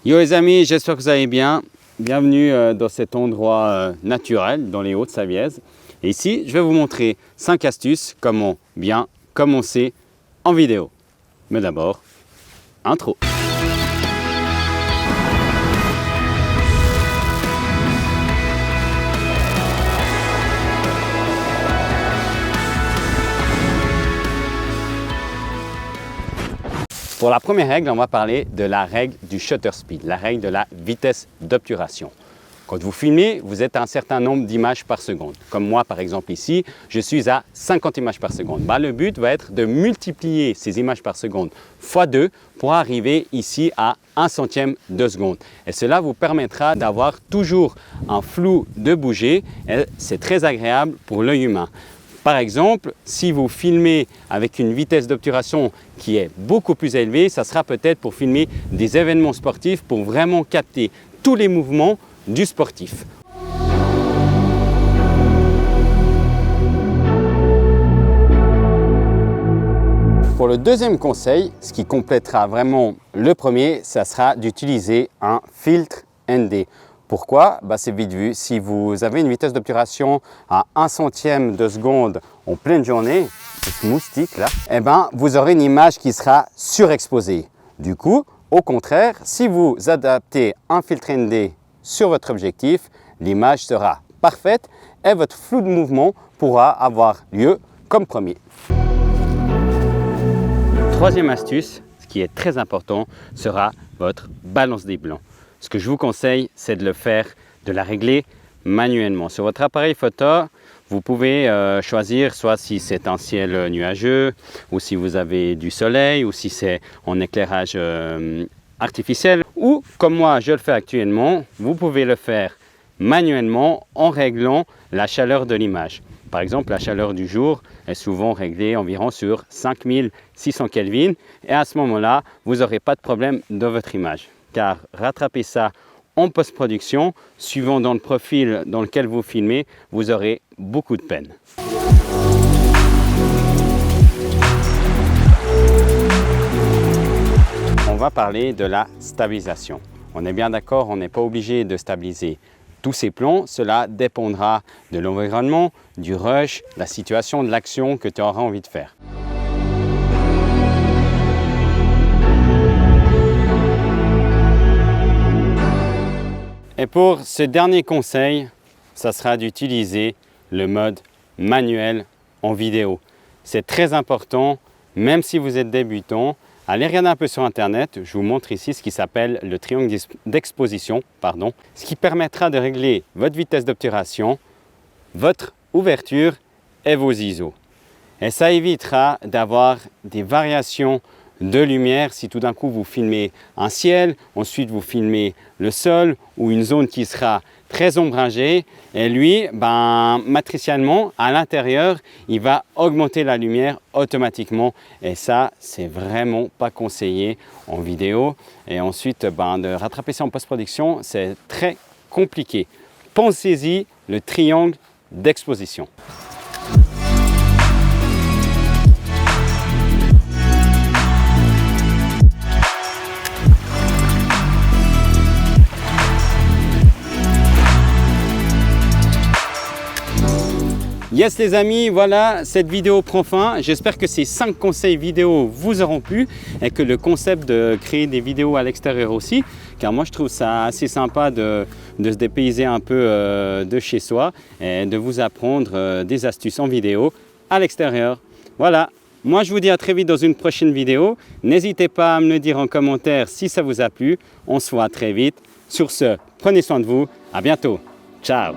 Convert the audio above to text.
Yo les amis, j'espère que vous allez bien. Bienvenue dans cet endroit naturel dans les Hauts-de-Savièse. Et ici, je vais vous montrer 5 astuces comment bien commencer en vidéo. Mais d'abord, intro. Pour la première règle, on va parler de la règle du shutter speed, la règle de la vitesse d'obturation. Quand vous filmez, vous êtes à un certain nombre d'images par seconde. Comme moi, par exemple ici, je suis à 50 images par seconde. Le but va être de multiplier ces images par seconde fois 2 pour arriver ici à 1 centième de seconde. Et cela vous permettra d'avoir toujours un flou de bouger et c'est très agréable pour l'œil humain. Par exemple, si vous filmez avec une vitesse d'obturation qui est beaucoup plus élevée, ça sera peut-être pour filmer des événements sportifs pour vraiment capter tous les mouvements du sportif. Pour le deuxième conseil, ce qui complétera vraiment le premier, ça sera d'utiliser un filtre ND. Pourquoi? C'est vite vu. Si vous avez une vitesse d'obturation à 1 centième de seconde en pleine journée, ce moustique là, vous aurez une image qui sera surexposée. Du coup, au contraire, si vous adaptez un filtre ND sur votre objectif, l'image sera parfaite et votre flou de mouvement pourra avoir lieu comme premier. Troisième astuce, ce qui est très important, sera votre balance des blancs. Ce que je vous conseille, c'est de la régler manuellement. Sur votre appareil photo, vous pouvez choisir soit si c'est un ciel nuageux, ou si vous avez du soleil, ou si c'est en éclairage artificiel. Ou, comme moi je le fais actuellement, vous pouvez le faire manuellement en réglant la chaleur de l'image. Par exemple, la chaleur du jour est souvent réglée environ sur 5600 Kelvin. Et à ce moment-là, vous n'aurez pas de problème dans votre image. Car rattraper ça en post-production, suivant dans le profil dans lequel vous filmez, vous aurez beaucoup de peine. On va parler de la stabilisation. On est bien d'accord, on n'est pas obligé de stabiliser tous ces plans. Cela dépendra de l'environnement, du rush, la situation, de l'action que tu auras envie de faire. Et pour ce dernier conseil, ça sera d'utiliser le mode manuel en vidéo. C'est très important, même si vous êtes débutant. Allez regarder un peu sur internet, je vous montre ici ce qui s'appelle le triangle d'exposition, ce qui permettra de régler votre vitesse d'obturation, votre ouverture et vos ISO. Et ça évitera d'avoir des variations de lumière si tout d'un coup vous filmez un ciel, ensuite vous filmez le sol ou une zone qui sera très ombragée et lui, matriciellement à l'intérieur, il va augmenter la lumière automatiquement et ça, c'est vraiment pas conseillé en vidéo. Et ensuite, de rattraper ça en post-production, c'est très compliqué. Pensez-y, le triangle d'exposition. Yes les amis, voilà, cette vidéo prend fin. J'espère que ces 5 conseils vidéo vous auront plu et que le concept de créer des vidéos à l'extérieur aussi, car moi je trouve ça assez sympa de se dépayser un peu de chez soi et de vous apprendre des astuces en vidéo à l'extérieur. Voilà, moi je vous dis à très vite dans une prochaine vidéo. N'hésitez pas à me le dire en commentaire si ça vous a plu. On se voit très vite. Sur ce, prenez soin de vous. À bientôt. Ciao.